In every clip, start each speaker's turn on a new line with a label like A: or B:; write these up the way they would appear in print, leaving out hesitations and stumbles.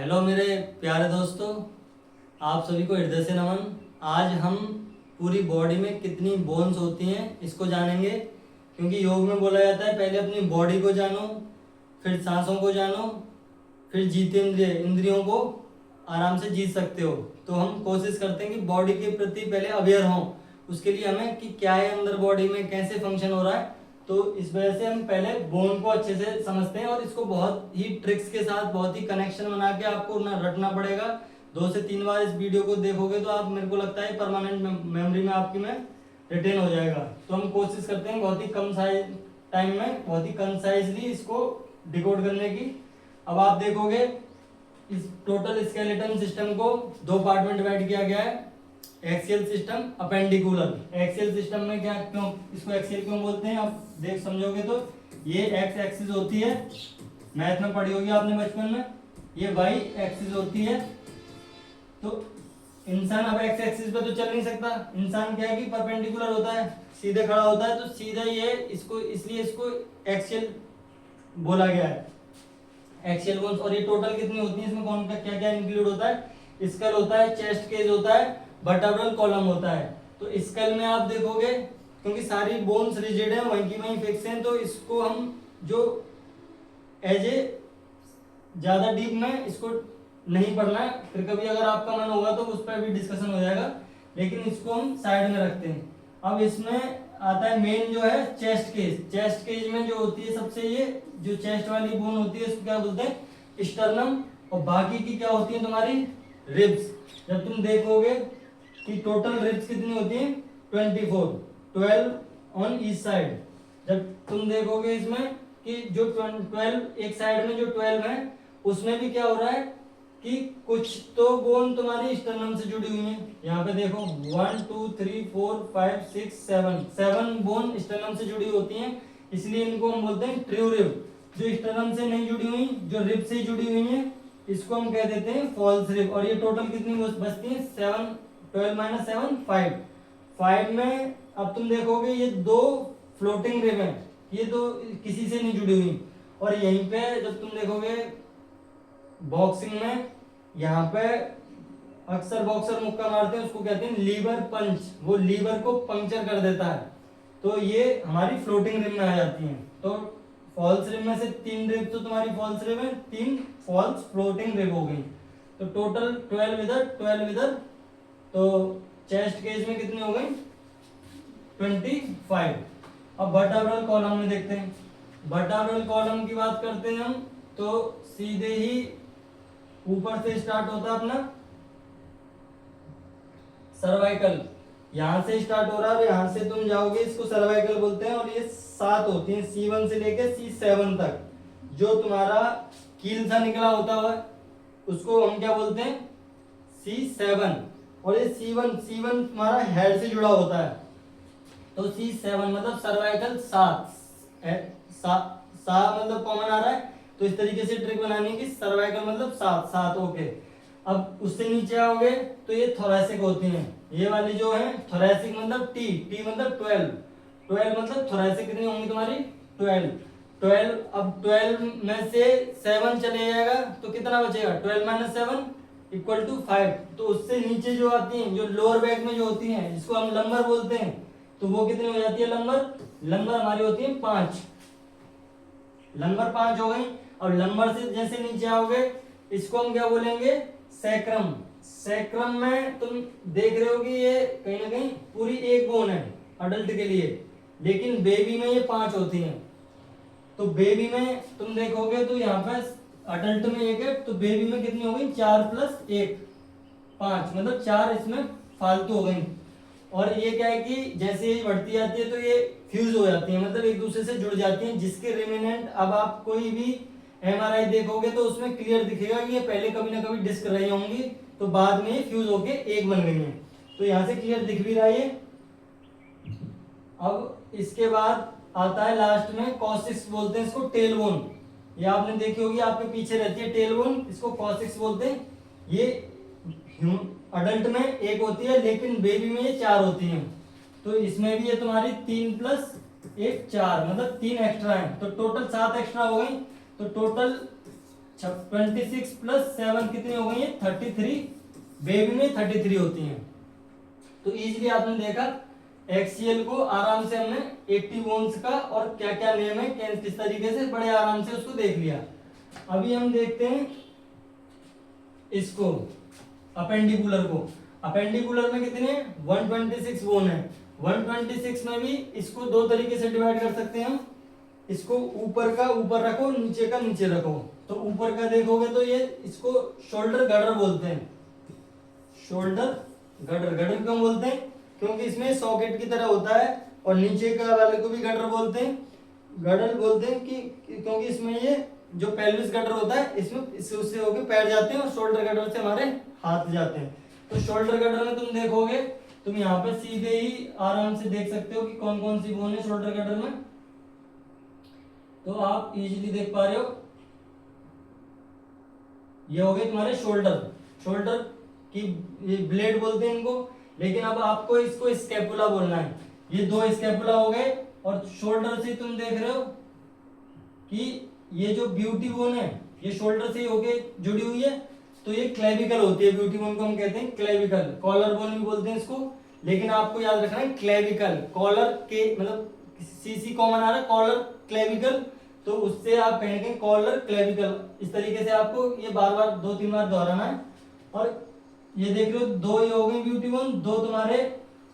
A: Hello मेरे प्यारे दोस्तों, आप सभी को हृदय से नमन। आज हम पूरी बॉडी में कितनी बोन्स होती हैं इसको जानेंगे, क्योंकि योग में बोला जाता है पहले अपनी बॉडी को जानो, फिर सांसों को जानो, फिर जीते इंद्रियों को आराम से जीत सकते हो। तो हम कोशिश करते हैं कि बॉडी के प्रति पहले अवेयर हों, उसके लिए हमें कि क्या है अंदर बॉडी में, कैसे फंक्शन हो रहा है। तो इस वजह से हम पहले बोन को अच्छे से समझते हैं और इसको बहुत ही ट्रिक्स के साथ, बहुत ही कनेक्शन बना के आपको ना रटना पड़ेगा। 2 से 3 बार इस वीडियो को देखोगे तो आप, मेरे को लगता है परमानेंट मेमोरी में आपकी में रिटेन हो जाएगा। तो हम कोशिश करते हैं बहुत ही कम टाइम में बहुत ही कंसाइजली इसको डिकोड करने की। अब आप देखोगे इस टोटल स्केलेटन सिस्टम को 2 पार्ट में डिवाइड किया गया है, axial system, appendicular. Axial system में क्या, क्यों इसको एक्सियल क्यों बोलते हैं आप देख समझोगे तो, ये एक्स एक्सिस होती है, मैथ में पढ़ी होगी आपने बचपन में, ये वाई एक्सिस होती है। तो इंसान अब एक्स एक्सिस पे तो चल नहीं सकता, इंसान क्या है कि परपेंडिकुलर होता है, सीधे खड़ा होता है, तो सीधा ये इसको, इसलिए इसको एक्सियल बोला गया है, एक्सियल बोन्स। और ये टोटल कितनी होती है, इसमें कौन का क्या क्या इंक्लूड होता है, स्कल होता है, चेस्ट केज होता है, वर्टेब्रल कॉलम होता है। तो स्कल में आप देखोगे क्योंकि सारी बोन्स रिजिड है, वहीं की वहीं फिक्स हैं, तो इसको हम जो एज ए ज्यादा डीप में इसको नहीं पढ़ना है, फिर कभी अगर आपका मन होगा तो उस पर भी डिस्कशन हो जाएगा, लेकिन इसको हम साइड में रखते हैं। अब इसमें आता है मेन जो है चेस्ट केज। चेस्ट केज में जो होती है सबसे, ये जो चेस्ट वाली बोन होती है इसको क्या बोलते हैं, स्टर्नम। और बाकी की क्या होती है तुम्हारी, रिब्स। जब तुम देखोगे कि टोटल रिब्स कितनी होती है, 24, 12 ऑन ईच साइड। जब तुम देखोगे इसमें कि जो 12 एक साइड में जो 12 है, उसमें भी क्या हो रहा है कि कुछ तो बोन तुम्हारी स्टर्नम से जुड़ी हुई है। यहाँ पे देखो 1 2 3 4 5 6 7 बोन स्टर्नम से जुड़ी होती हैं, इसलिए इनको हम बोलते हैं ट्रू रिब। जो स्टर्नम से नहीं जुड़ी हुई, जो रिब से जुड़ी हुई है, इसको हम कह देते हैं फॉल्स रिब। और ये टोटल कितनी बचती है, 7, 12 - 7 5 में अब तुम देखोगे ये 2 फ्लोटिंग रिब है, ये तो किसी से नहीं जुड़ी हुई। और यहीं पे जब तुम देखोगे बॉक्सिंग में, यहाँ पे अक्सर बॉक्सर मुक्का मारते हैं, उसको कहते हैं लीवर पंच, वो लीवर को पंक्चर कर देता है। तो ये हमारी फ्लोटिंग रिब में आ जाती हैं। तो फॉल्स रिब में से 3 रिब तो तुम्हारी फॉल्स रिब है, 3 फॉल्स फ्लोटिंग रिब हो गई। तो टोटल 12 इधर, 12 इधर, तो चेस्ट केज में कितनी हो गई, 25। अब वर्टेब्रल कॉलम में देखते हैं। वर्टेब्रल कॉलम की बात करते हैं हम, तो सीधे ही ऊपर से स्टार्ट होता है अपना सर्वाइकल, यहां से स्टार्ट हो रहा है और यहां से तुम जाओगे, इसको सर्वाइकल बोलते हैं। और ये 7 होती हैं, C1 से लेके C7 तक। जो तुम्हारा कील सा निकला होता है उसको हम क्या बोलते हैं, C7। और ये C1 तुम्हारा हेड से जुड़ा होता है, तो C7 मतलब सर्वाइकल 7 मतलब कॉमन आ रहा है। तो इस तरीके से ट्रिक बनानी है कि सर्वाइकल मतलब 7 ओके। अब उससे नीचे आओगे तो ये थोरैसिक होती हैं, ये वाली जो है थोरैसिक मतलब टी मतलब 12 मतलब थोरैसिक कितनी होंगी तुम्हारी, 12। अब 12 में से 7 चले जाएगा तो कितना बचेगा, 12 - 7 = 5। तो उससे नीचे जो आती हैं, जो लोअर बैक में जो होती हैं, जिसको हम लंबर बोलते हैं, तो वो कितनी हो जाती है, लंबर हमारी होती है 5। लंबर 5 हो गई। और लंबर से जैसे नीचे आओगे, इसको हम क्या बोलेंगे, सैक्रम। सैक्रम में तुम देख रहे हो कि ये कहीं ना कहीं पूरी एक बोन है अडल्ट के लिए, लेकिन बेबी में ये 5 होती हैं। तो बेबी में तुम देखोगे तो यहाँ पे अडल्ट में 1 है, तो बेबी में कितनी हो गई, 4 + 1 5, मतलब 4 इसमें फालतू हो गई। और ये क्या है कि जैसे एज बढ़ती जाती है तो ये फ्यूज हो जाती है, मतलब एक दूसरे से जुड़ जाती हैं, जिसके रिमेनेंट अब आप कोई भी MRI देखोगे तो उसमें क्लियर दिखेगा कि ये पहले कभी ना कभी डिस्क रही होंगी, तो बाद में ये फ्यूज होके एक बन गई है। तो यहाँ से क्लियर दिख भी रहा है। अब इसके बाद आता है लास्ट में कॉसिक्स बोलते हैं इसको, टेल बोन। ये आपने देखी होगी, आपके पीछे रहती है टेल बोन, इसको कॉसिक्स बोलते हैं। ये अडल्ट में 1 होती है, लेकिन बेबी में ये 4 होती हैं। तो इसमें भी ये तुम्हारी 3 + 1 4, मतलब 3 एक्स्ट्रा है, तो टोटल 7 एक्स्ट्रा हो गई। तो टोटल 26 प्लस 7 कितनी हो गई है 33, बेबी में 33 होती हैं। तो इजीली आपने देखा एक्सीएल को आराम से हमने 80 बोन्स का और क्या क्या नेम है किस तरीके से बड़े आराम से उसको देख लिया। अभी हम देखते हैं इसको अपेंडिकुलर को। अपेंडिकुलर में कितने 126 बोन है। 126 में भी इसको दो तरीके से डिवाइड कर सकते हैं हम। इसको ऊपर का ऊपर रखो, नीचे का नीचे रखो। तो ऊपर का देखोगे तो ये इसको शोल्डर गर्डर बोलते हैं। शोल्डर गर्डर, गर्डर क्यों बोलते हैं क्योंकि इसमें सॉकेट की तरह होता है। और नीचे का वाले को भी गर्डर बोलते हैं, गर्डर बोलते हैं कि क्योंकि इसमें ये जो पेल्विस गर्डर होता है इसमें इससे उससे होके पैर जाते हैं और शोल्डर गर्डर से हमारे हाथ जाते हैं। तो शोल्डर गर्डर में तुम देखोगे, तुम यहाँ पे सीधे ही आराम से देख सकते हो कि कौन कौन सी बोन है शोल्डर गर्डर में। तो आप इजीली देख पा रहे हो, ये हो गए तुम्हारे शोल्डर। शोल्डर की ये ब्लेड बोलते हैं इनको, लेकिन अब आपको इसको स्कैपुला बोलना है। ये दो स्कैपुला हो गए और शोल्डर से तुम देख रहे हो कि ये जो ब्यूटी बोन है ये शोल्डर से होके जुड़ी हुई है। तो ये क्लेविकल होती है, ब्यूटी बोन को हम कहते हैं क्लेविकल। कॉलर बोन भी बोलते हैं इसको, लेकिन आपको याद रखना है क्लेविकल। कॉलर के मतलब सीसी कॉमन आ रहा है, कॉलर क्लेविकल, तो उससे आप कहेंगे कॉलर क्लेविकल। इस तरीके से आपको ये बार बार 2-3 बार दोहराना है। और ये देख रहे हो दो ये हो गए ब्यूटी बोन, दो तुम्हारे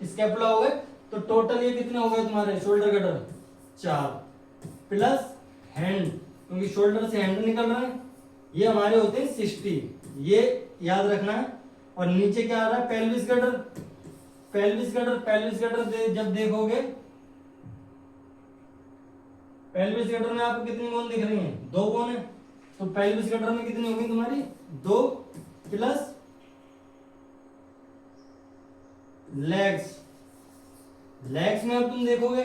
A: स्कैपुला हो गए। तो टोटल ये कितने हो गए तुम्हारे शोल्डर गर्डर 4 प्लस हैंड, क्योंकि शोल्डर से हैंड निकल रहा है, ये हमारे होते हैं 60। ये याद रखना है। और नीचे क्या आ रहा है pelvis girder. Pelvis girder, pelvis girder जब देखोगे पेल्विस गर्डर में आपको कितनी बोन दिख रही है 2 बोन है। तो पेल्विस गर्डर में कितनी होगी तुम्हारी 2 प्लस लेग्स। लेग्स में अब तुम देखोगे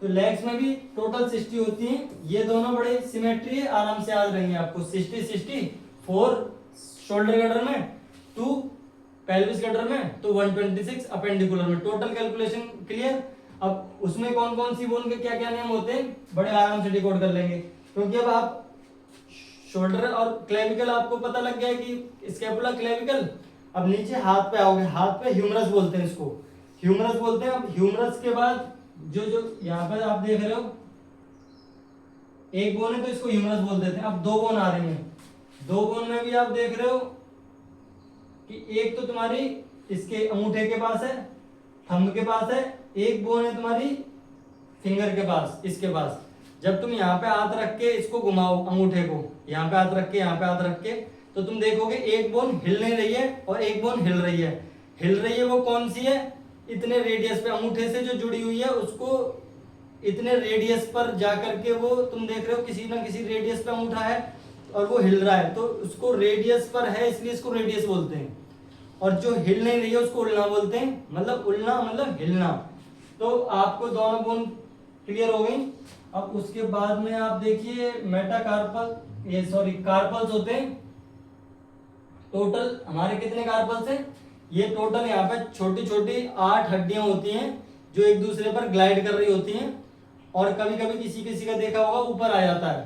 A: तो लेग्स में भी टोटल 60 होती हैं। ये दोनों बड़े सिमेट्री है, आराम से याद रहेंगे आपको। 60 शोल्डर गर्डर में, 2 पेल्विस गर्डर में, तो 126 अपेंडिकुलर में। Total calculation clear. अब उसमें कौन कौन सी बोन के क्या क्या नेम होते हैं बड़े आराम से डिकोड कर लेंगे, क्योंकि अब आप शोल्डर और क्लेविकल आपको पता लग गया कि स्कैपुला क्लेविकल। अब नीचे हाथ पे आओगे, हाथ पे ह्यूमरस बोलते हैं इसको, ह्यूमरस बोलते हैं। अब ह्यूमरस के बाद जो जो यहाँ पर आप देख रहे हो एक बोन है तो इसको ह्यूमरस बोल देते हैं। अब 2 बोन आ रही हैं, 2 बोन में भी आप देख रहे हो कि एक तो तुम्हारी इसके अंगूठे के पास है, थंब के पास है, एक बोन है तुम्हारी फिंगर के पास, इसके पास। जब तुम यहाँ पे हाथ रख के इसको घुमाओ, अंगूठे को यहाँ पे हाथ रख के यहाँ पे हाथ रख के, तो तुम देखोगे एक बोन हिल नहीं रही है और एक बोन हिल रही है। हिल रही है वो कौन सी है, इतने रेडियस पे अंगूठे से जो जुड़ी हुई है उसको इतने रेडियस पर जाकर के वो तुम देख रहे हो किसी ना किसी रेडियस पे अंगूठा है और वो हिल रहा है, तो उसको रेडियस पर है इसलिए इसको रेडियस बोलते हैं। और जो हिल नहीं रही है उसको उल्ना बोलते हैं, मतलब उल्ना मतलब हिलना। तो आपको दोनों बोन क्लियर हो गई। अब उसके बाद में आप देखिए मेटाकार्पल, ये सॉरी कार्पल्स होते हैं। टोटल हमारे कितने कार्पल्स हैं, ये टोटल यहाँ पे छोटी छोटी 8 हड्डियां होती हैं जो एक दूसरे पर ग्लाइड कर रही होती हैं। और कभी कभी किसी किसी का देखा होगा ऊपर आ जाता है,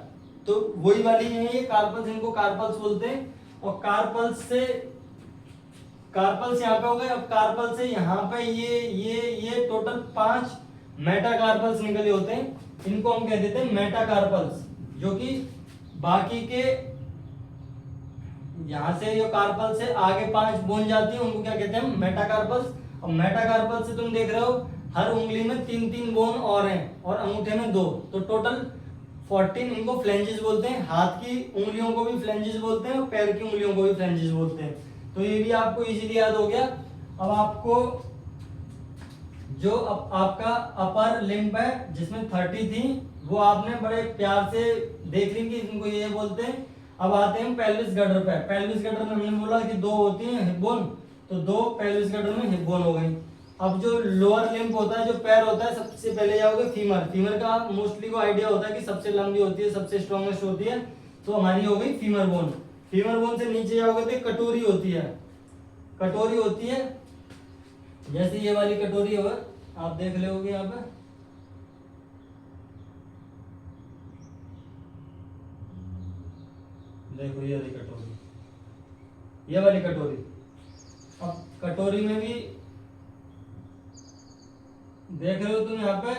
A: तो वही वाली है ये कार्पल्स, इनको कार्पल्स बोलते हैं। और कार्पल्स यहाँ पे हो गए। अब कार्पल से यहाँ पे ये टोटल 5 मेटाकार्पल्स निकले होते हैं, इनको हम कह देते हैं मेटाकार्पल्स। जो कि बाकी के यहाँ से जो कार्पल से आगे 5 बोन जाती है उनको क्या कहते हैं मेटाकार्पल्स। और मेटाकार्पल से तुम देख रहे हो हर उंगली में 3-3 बोन और हैं और अंगूठे में 2, तो टोटल 14। इनको फ्लेंजेस बोलते हैं। हाथ की उंगलियों को भी फ्लेंजेस बोलते हैं और पैर की उंगलियों को भी फ्लेंजेस बोलते हैं। तो ये भी आपको इजीली याद हो गया। अब आपको जो आपका अपर लिम्ब है जिसमें 30 थी वो आपने बड़े प्यार से देख ली कि इनको ये बोलते हैं। अब आते हैं पेल्विस गर्डर पे। पेल्विस गर्डर में हमने बोला कि 2 होती हैं हिप बोन, तो 2 पेल्विस गर्डर में हिप बोन हो गई। अब जो लोअर लिम्ब होता है, जो पैर होता है, सबसे पहले जाओगे फीमर। फीमर का मोस्टली को आइडिया होता है कि सबसे लंबी होती है, सबसे स्ट्रॉन्गेस्ट होती है, तो हमारी हो गई फीमर बोन। फीमर बोन से नीचे जाओगे तो कटोरी होती है। कटोरी होती है जैसे ये वाली कटोरी हो, आप देख लोगे यहाँ पे, देखो ये रही कटोरी, ये वाली कटोरी। अब कटोरी में भी देख रहे हो तुम यहाँ पे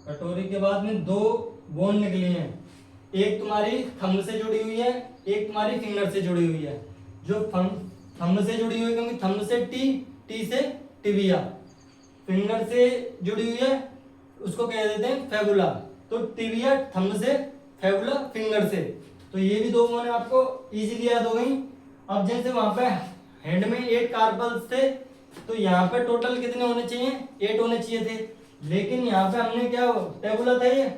A: कटोरी के बाद में दो बोन निकली हैं, एक तुम्हारी थंब से जुड़ी हुई है, एक तुम्हारी फिंगर से जुड़ी हुई है। जो थंब से जुड़ी हुई है क्योंकि थंब से टी से टिबिया, फिंगर से जुड़ी हुई है उसको कह देते हैं फेबुला। तो टिबिया थंब से, फेबुला फिंगर से। तो ये भी दो बोन आपको इजीली याद हो गई। अब जैसे वहां पे हैंड में 8 कार्पल्स थे, तो यहाँ पे टोटल कितने होने चाहिए? 8 होने चाहिए थे। लेकिन यहाँ पे हमने क्या, टेबुला था ये,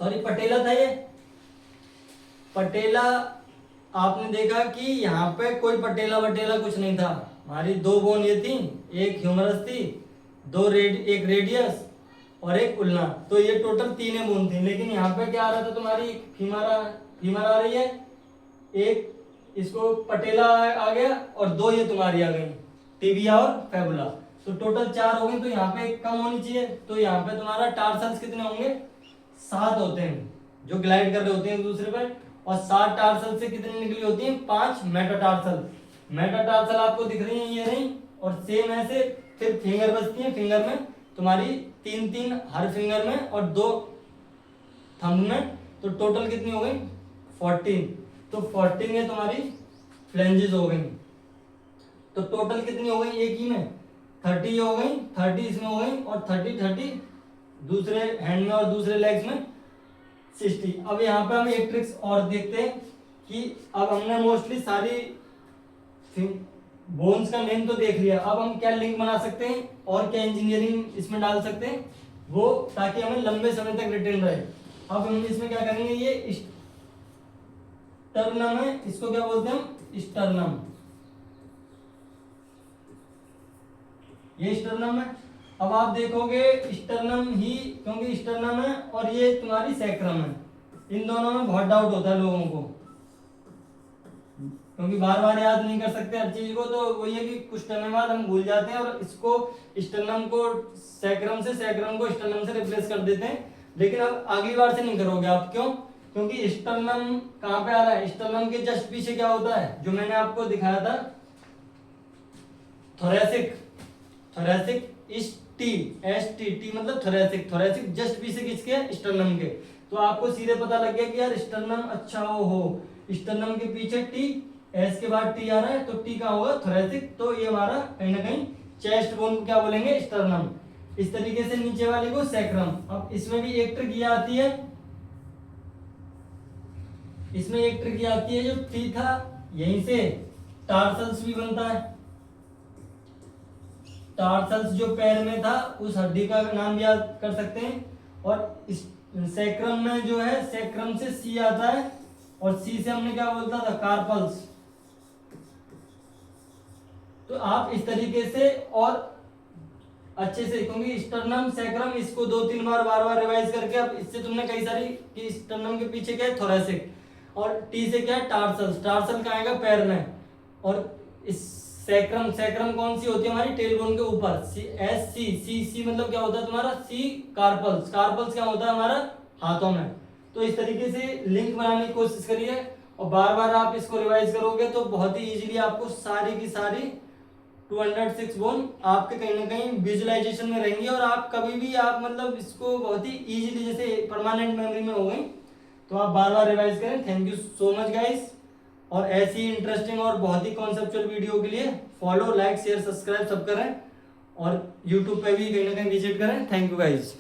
A: सॉरी पटेला था ये। पटेला आपने देखा कि यहाँ पे कोई पटेला वटेला कुछ नहीं था। हमारी दो बोन ये थी, एक ह्यूमरस थी, एक रेडियस और एक उल्ना। तो ये टोटल 3 बोन थी। लेकिन यहाँ पे क्या आ रहा था, तुम्हारी फीमर आ रही है, एक इसको पटेला आ गया और 2 ये तुम्हारी आ गई, टिबिया और फेबुला। तो टोटल 4 हो गए। तो यहाँ पे कम होनी चाहिए। तो यहाँ पे तुम्हारा टार्सल्स कितने होंगे? 7 होते हैं जो ग्लाइड कर रहे होते हैं एक दूसरे पर। और 7 टार्सल से कितनी निकली होती हैं? 5 मेटाटार्सल। मेटाटार्सल आपको दिख रही है, ये नहीं। और सेम ऐसे फिर फिंगर बचती है। फिंगर में तुम्हारी 3 हर फिंगर में और 2 थंब में। तो टोटल कितनी हो गई? 14। तो 14 ये तुम्हारी फ्लेंजेस हो गई। तो टोटल कितनी हो गई एक ही में? 30 हो गई, 30 इसमें हो गई और 30 दूसरे हैंड में और दूसरे लेग्स में 60। अब यहाँ पे हम एक ट्रिक्स और देखते हैं कि अब हमने मोस्टली सारी बोन्स का नेम तो देख लिया। अब हम क्या लिंक बना सकते हैं और क्या इंजीनियरिंग इसमें डाल सकते हैं वो, ताकि हमें लंबे समय तक रिटेन रहे। अब हम इसमें क्या करेंगे, ये स्टर्नम है, इसको क्या बोलते हैं हम? स्टर्नम। ये स्टर्नम है। अब आप देखोगे स्टर्नम ही, क्योंकि स्टर्नम है और ये तुम्हारी सैक्रम है। इन दोनों में बहुत डाउट होता है लोगों को, क्योंकि बार बार याद नहीं कर सकते हर चीज को। तो वही है कि कुछ टाइम बाद हम भूल जाते हैं और इसको स्टर्नम को सैक्रम से, सैक्रम को स्टर्नम से रिप्लेस कर देते हैं। लेकिन अब अगली बार से नहीं करोगे आप। क्यों? क्योंकि स्टर्नम कहाँ पे आ रहा है? स्टर्नम के जस्ट पीछे क्या होता है, जो मैंने आपको दिखाया था, थोरेसिक। थोरेसिक टी मतलब थोरेसिक। थोरेसिक जस्ट पीछे किसके? स्टर्नम के। तो आपको सीधे पता लग गया कि यार स्टर्नम अच्छा हो स्टर्नम के पीछे टी, एस के बाद टी आ रहा है, तो टी का होगा थोरेसिक। तो ये हमारा कहीं ना कहीं चेस्ट बोन क्या बोलेंगे? स्टर्नम। इस तरीके से नीचे वाली को सैक्रम। अब इसमें भी एक ट्रिक ये आती है, इसमें एक ट्रिक ये आती है, जो टी था यहीं से टार्सल्स भी बनता है। टार्सल्स जो पैर में था उस हड्डी का नाम याद कर सकते हैं। और इस सैक्रम में जो है, सैक्रम से सी आता है और सी से हमने क्या बोलता था? कार्पल्स। तो आप इस तरीके से और अच्छे से, क्योंकि स्टर्नम सैक्रम इसको 2-3 बार रिवाइज करके, अब इससे तुमने कई सारी कि स्टर्नम के पीछे क्या है? थोरेसिक। और टी से क्या है? टार्सल्स। टार्सल कहाँ आएगा? पैर में। और इस सैक्रम कौन सी होती है? हमारी टेल बोन के ऊपर। सी मतलब क्या होता है तुम्हारा? सी कार्पल्स। कार्पल्स क्या होता है हमारा? हाथों में। तो इस तरीके से लिंक बनाने की कोशिश करिए और बार बार आप इसको रिवाइज करोगे तो बहुत ही इजीली आपको सारी की सारी 206 बोन आपके कहीं ना कहीं विजुअलाइजेशन में रहेंगी। और आप कभी भी आप मतलब इसको बहुत ही इजीली, जैसे परमानेंट मेमोरी में हो गई। तो आप बार बार रिवाइज करें। Thank you so much guys. और ऐसी इंटरेस्टिंग और बहुत ही कॉन्सेप्चुअल वीडियो के लिए फॉलो, लाइक, शेयर, सब्सक्राइब सब करें और यूट्यूब पे भी कहीं ना कहीं विजिट करें। Thank you guys.